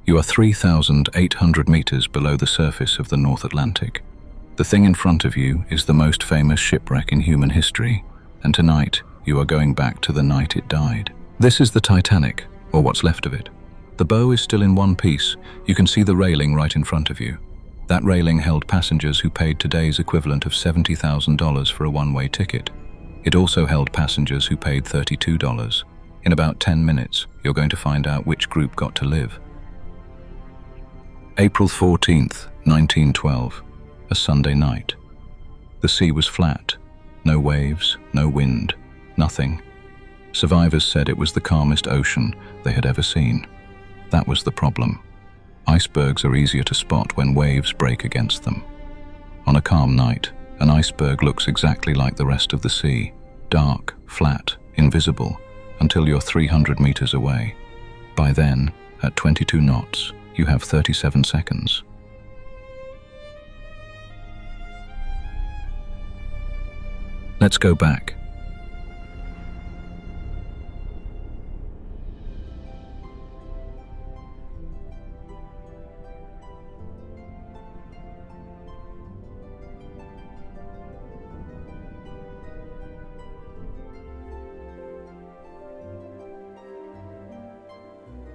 You are 3,800 meters below the surface of the North Atlantic. The thing in front of you is the most famous shipwreck in human history, and tonight you are going back to the night it died. This is the Titanic, or what's left of it. The bow is still in one piece. You can see the railing right in front of you. That railing held passengers who paid today's equivalent of $70,000 for a one-way ticket. It also held passengers who paid $32. In about 10 minutes, you're going to find out which group got to live. April 14th, 1912, a Sunday night. The sea was flat. No waves, no wind, nothing. Survivors said it was the calmest ocean they had ever seen. That was the problem. Icebergs are easier to spot when waves break against them. On a calm night, an iceberg looks exactly like the rest of the sea, dark, flat, invisible, until you're 300 meters away. By then, at 22 knots, you have 37 seconds. Let's go back.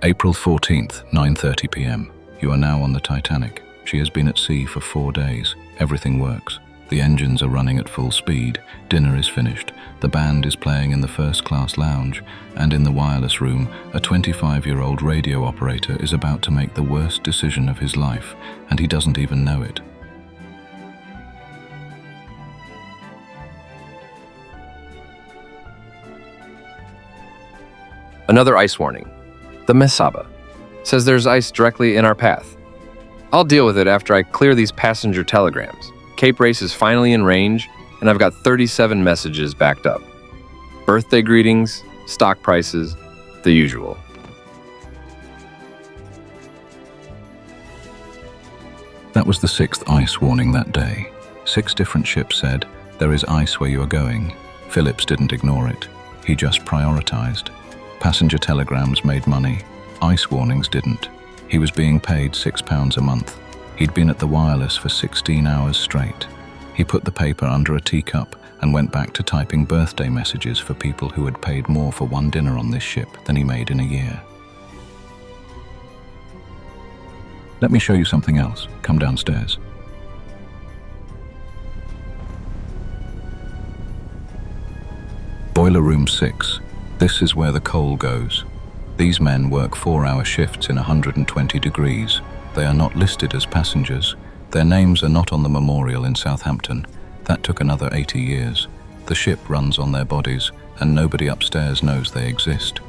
April 14th, 9:30 p.m. You are now on the Titanic. She has been at sea for 4 days. Everything works. The engines are running at full speed. Dinner is finished. The band is playing in the first-class lounge. And in the wireless room, a 25-year-old radio operator is about to make the worst decision of his life, and he doesn't even know it. Another ice warning. The Mesaba says there's ice directly in our path. I'll deal with it after I clear these passenger telegrams. Cape Race is finally in range, and I've got 37 messages backed up. Birthday greetings, stock prices, the usual. That was the 6th ice warning that day. 6 different ships said, "There is ice where you are going." Phillips didn't ignore it. He just prioritized. Passenger telegrams made money. Ice warnings didn't. He was being paid £6 a month. He'd been at the wireless for 16 hours straight. He put the paper under a teacup and went back to typing birthday messages for people who had paid more for one dinner on this ship than he made in a year. Let me show you something else. Come downstairs. Boiler room 6. This is where the coal goes. These men work 4-hour shifts in 120 degrees. They are not listed as passengers. Their names are not on the memorial in Southampton. That took another 80 years. The ship runs on their bodies, and nobody upstairs knows they exist.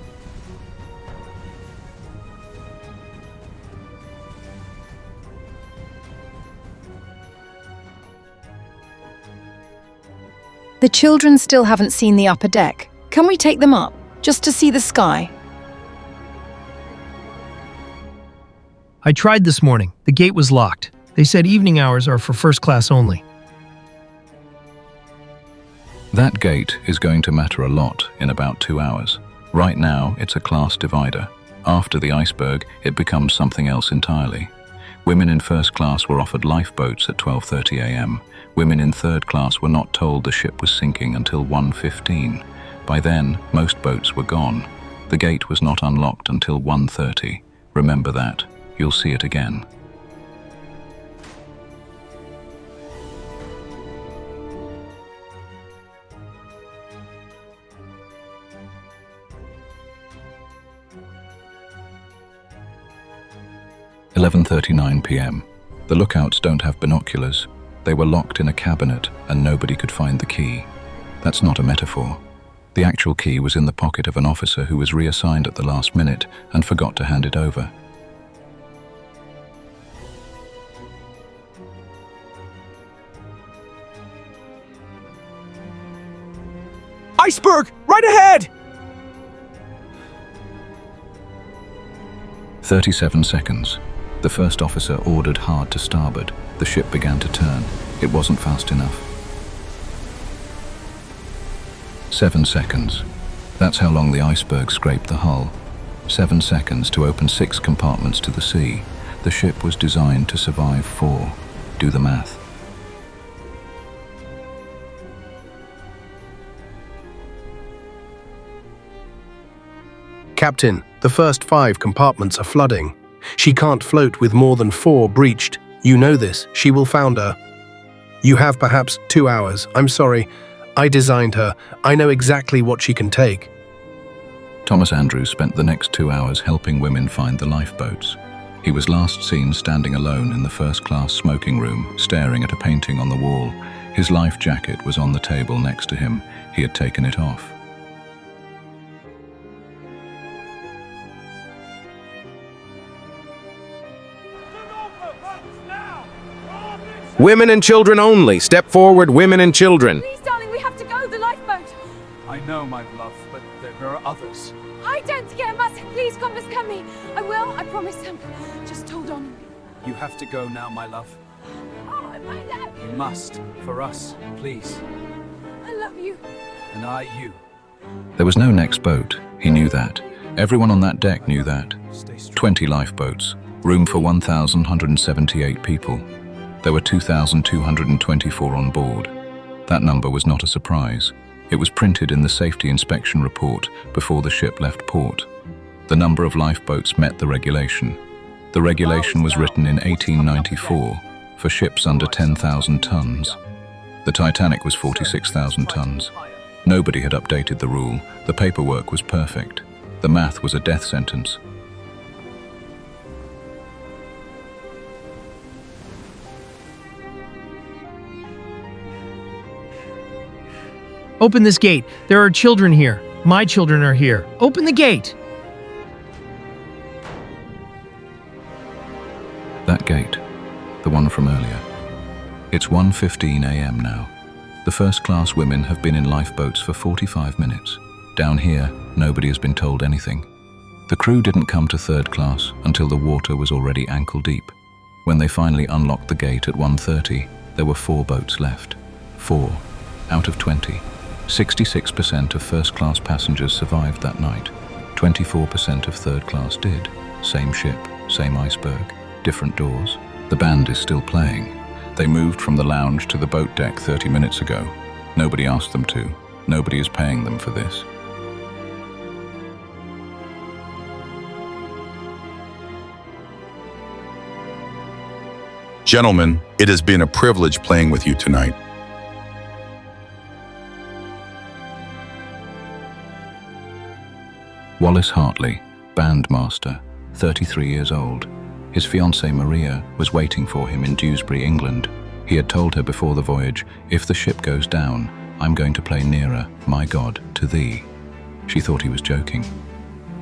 The children still haven't seen the upper deck. Can we take them up, just to see the sky? I tried this morning. The gate was locked. They said evening hours are for first class only. That gate is going to matter a lot in about 2 hours. Right now, it's a class divider. After the iceberg, it becomes something else entirely. Women in first class were offered lifeboats at 12:30 a.m. Women in third class were not told the ship was sinking until 1:15. By then, most boats were gone. The gate was not unlocked until 1:30. Remember that. You'll see it again. (11:39 p.m.) The lookouts don't have binoculars. They were locked in a cabinet and nobody could find the key. That's not a metaphor. The actual key was in the pocket of an officer who was reassigned at the last minute and forgot to hand it over. Iceberg! Right ahead! 37 seconds. The first officer ordered hard to starboard. The ship began to turn. It wasn't fast enough. 7 seconds. That's how long the iceberg scraped the hull. 7 seconds to open 6 compartments to the sea. The ship was designed to survive 4. Do the math. Captain, the first 5 compartments are flooding. She can't float with more than 4 breached. You know this. She will founder. You have perhaps 2 hours. I'm sorry. I designed her. I know exactly what she can take. Thomas Andrews spent the next 2 hours helping women find the lifeboats. He was last seen standing alone in the first-class smoking room, staring at a painting on the wall. His life jacket was on the table next to him. He had taken it off. Women and children only. Step forward, women and children. Please, darling, we have to go. The lifeboat. I know, my love, but there are others. I don't scare us. Please, Compass, come me. I will. I promise. Just hold on. You have to go now, my love. Oh, my love. You must. For us, please. I love you. And I you. There was no next boat. He knew that. Everyone on that deck knew that. Stay strong. 20 lifeboats. Room for 1,178 people. There were 2,224 on board. That number was not a surprise. It was printed in the safety inspection report before the ship left port. The number of lifeboats met the regulation. The regulation was written in 1894 for ships under 10,000 tons. The Titanic was 46,000 tons. Nobody had updated the rule. The paperwork was perfect. The math was a death sentence. Open this gate. There are children here. My children are here. Open the gate. That gate, the one from earlier. It's 1:15 a.m. now. The first-class women have been in lifeboats for 45 minutes. Down here, nobody has been told anything. The crew didn't come to third class until the water was already ankle-deep. When they finally unlocked the gate at 1:30, there were 4 boats left. 4 out of 20. 66% of first-class passengers survived that night. 24% of third class did. Same ship, same iceberg, different doors. The band is still playing. They moved from the lounge to the boat deck 30 minutes ago. Nobody asked them to. Nobody is paying them for this. Gentlemen, it has been a privilege playing with you tonight. Wallace Hartley, bandmaster, 33 years old. His fiancée Maria was waiting for him in Dewsbury, England. He had told her before the voyage, "If the ship goes down, I'm going to play nearer, my God, to thee." She thought he was joking.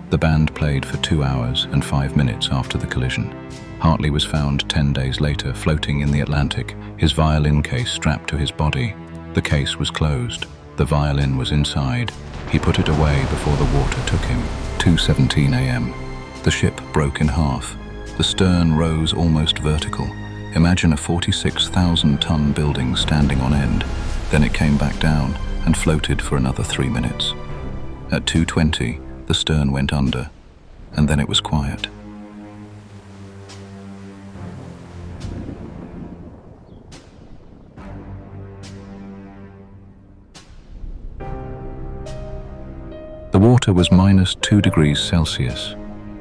The band played for 2 hours and 5 minutes after the collision. Hartley was found 10 days later floating in the Atlantic, his violin case strapped to his body. The case was closed. The violin was inside. He put it away before the water took him. 2:17 a.m. The ship broke in half. The stern rose almost vertical. Imagine a 46,000-ton building standing on end. Then it came back down and floated for another 3 minutes. At 2:20, the stern went under, and then it was quiet. The water was -2 degrees Celsius.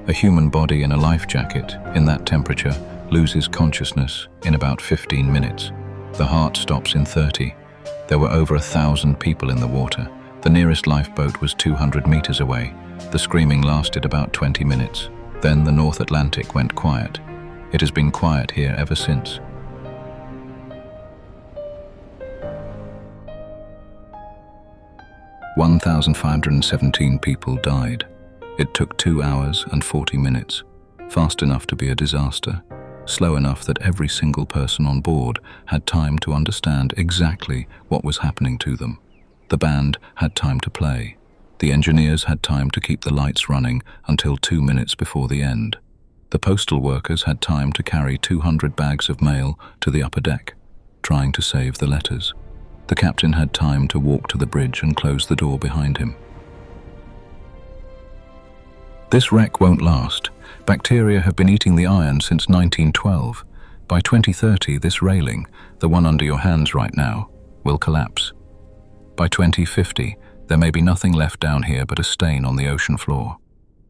A human body in a life jacket in that temperature loses consciousness in about 15 minutes. The heart stops in 30. There were over 1,000 people in the water. The nearest lifeboat was 200 meters away. The screaming lasted about 20 minutes. Then the North Atlantic went quiet. It has been quiet here ever since. "1,517 people died. It took 2 hours and 40 minutes. Fast enough to be a disaster. Slow enough that every single person on board had time to understand exactly what was happening to them. The band had time to play. The engineers had time to keep the lights running until 2 minutes before the end. The postal workers had time to carry 200 bags of mail to the upper deck, trying to save the letters. The captain had time to walk to the bridge and close the door behind him. This wreck won't last. Bacteria have been eating the iron since 1912. By 2030, this railing, the one under your hands right now, will collapse. By 2050, there may be nothing left down here but a stain on the ocean floor.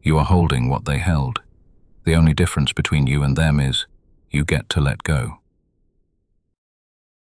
You are holding what they held. The only difference between you and them is you get to let go.